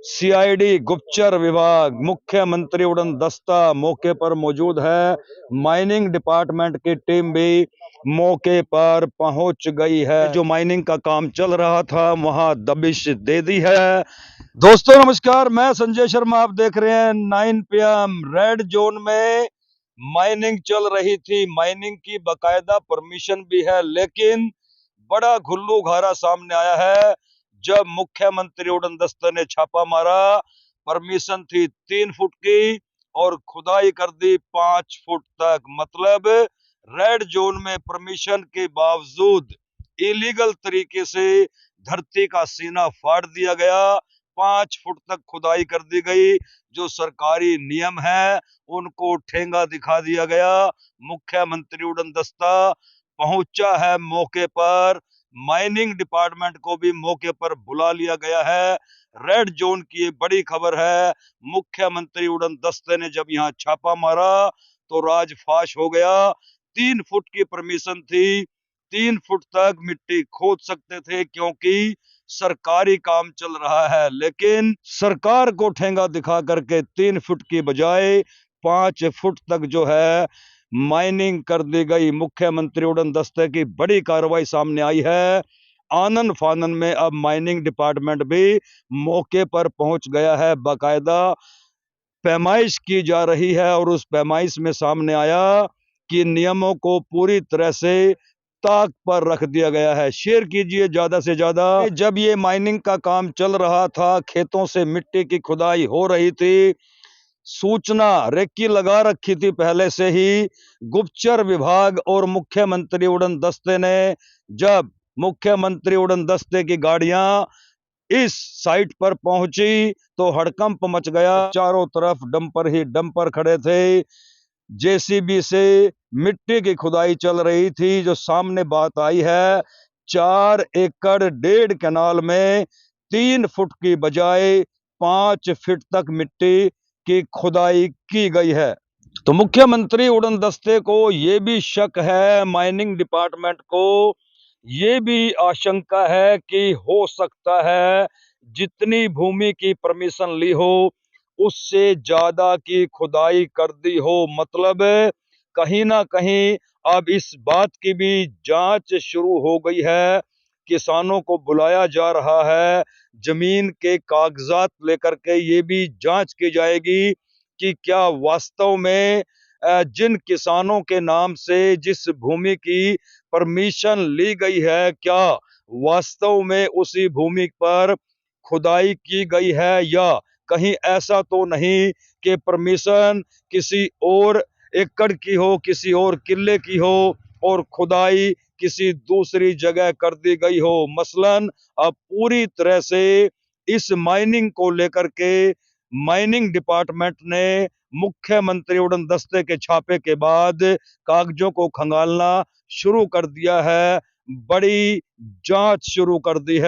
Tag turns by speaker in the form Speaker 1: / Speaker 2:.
Speaker 1: CID गुप्तचर विभाग मुख्यमंत्री उड़न दस्ता मौके पर मौजूद है। माइनिंग डिपार्टमेंट की टीम भी मौके पर पहुंच गई है। जो माइनिंग का काम चल रहा था वहां दबिश दे दी है। दोस्तों नमस्कार, मैं संजय शर्मा, आप देख रहे हैं 9 PM। रेड जोन में माइनिंग चल रही थी। माइनिंग की बकायदा परमिशन भी है, लेकिन बड़ा घुल्लू घारा सामने आया है जब मुख्यमंत्री उड़न दस्ते ने छापा मारा। परमिशन थी 3 फुट की और खुदाई कर दी 5 फुट तक। मतलब रेड जोन में परमिशन के बावजूद इलीगल तरीके से धरती का सीना फाड़ दिया गया। 5 फुट तक खुदाई कर दी गई। जो सरकारी नियम है उनको ठेंगा दिखा दिया गया। मुख्यमंत्री उड़न दस्ता पहुंचा है मौके पर। माइनिंग डिपार्टमेंट को भी मौके पर बुला लिया गया है। रेड जोन की ये बड़ी खबर है। मुख्यमंत्री उड़न दस्ते ने जब यहाँ छापा मारा तो राज फाश हो गया। 3 फुट की परमिशन थी, 3 फुट तक मिट्टी खोद सकते थे क्योंकि सरकारी काम चल रहा है, लेकिन सरकार को ठेंगा दिखा करके 3 फुट की बजाय 5 फुट तक जो है माइनिंग कर दी गई। मुख्यमंत्री उड़न दस्ते की बड़ी कार्रवाई सामने आई है। आनन फानन में अब माइनिंग डिपार्टमेंट भी मौके पर पहुंच गया है। बाकायदा पैमाइश की जा रही है और उस पैमाइश में सामने आया कि नियमों को पूरी तरह से ताक पर रख दिया गया है। शेयर कीजिए ज्यादा से ज्यादा। जब ये माइनिंग का काम चल रहा था, खेतों से मिट्टी की खुदाई हो रही थी, सूचना रेकी लगा रखी थी पहले से ही। गुप्तचर विभाग और मुख्यमंत्री उड़न दस्ते ने, जब मुख्यमंत्री उड़न दस्ते की गाड़ियां इस साइट पर पहुंची तो हड़कंप मच गया। चारों तरफ डंपर ही डंपर खड़े थे। जेसीबी से मिट्टी की खुदाई चल रही थी। जो सामने बात आई है, 4 एकड़ 1.5 कैनाल में 3 फुट की बजाय 5 फीट तक मिट्टी की खुदाई की गई है। तो मुख्यमंत्री उड़न दस्ते को ये भी शक है, माइनिंग डिपार्टमेंट को ये भी आशंका है कि हो सकता है जितनी भूमि की परमिशन ली हो उससे ज्यादा की खुदाई कर दी हो। मतलब कहीं ना कहीं अब इस बात की भी जांच शुरू हो गई है। किसानों को बुलाया जा रहा है। जमीन के कागजात लेकर के ये भी जांच की जाएगी कि क्या वास्तव में जिन किसानों के नाम से जिस भूमि की परमिशन ली गई है, क्या वास्तव में उसी भूमि पर खुदाई की गई है, या कहीं ऐसा तो नहीं कि परमिशन किसी और एकड़ की हो, किसी और किले की हो और खुदाई किसी दूसरी जगह कर दी गई हो। मसलन अब पूरी तरह से इस माइनिंग को लेकर के माइनिंग डिपार्टमेंट ने मुख्यमंत्री उड़न दस्ते के छापे के बाद कागजों को खंगालना शुरू कर दिया है। बड़ी जांच शुरू कर दी है।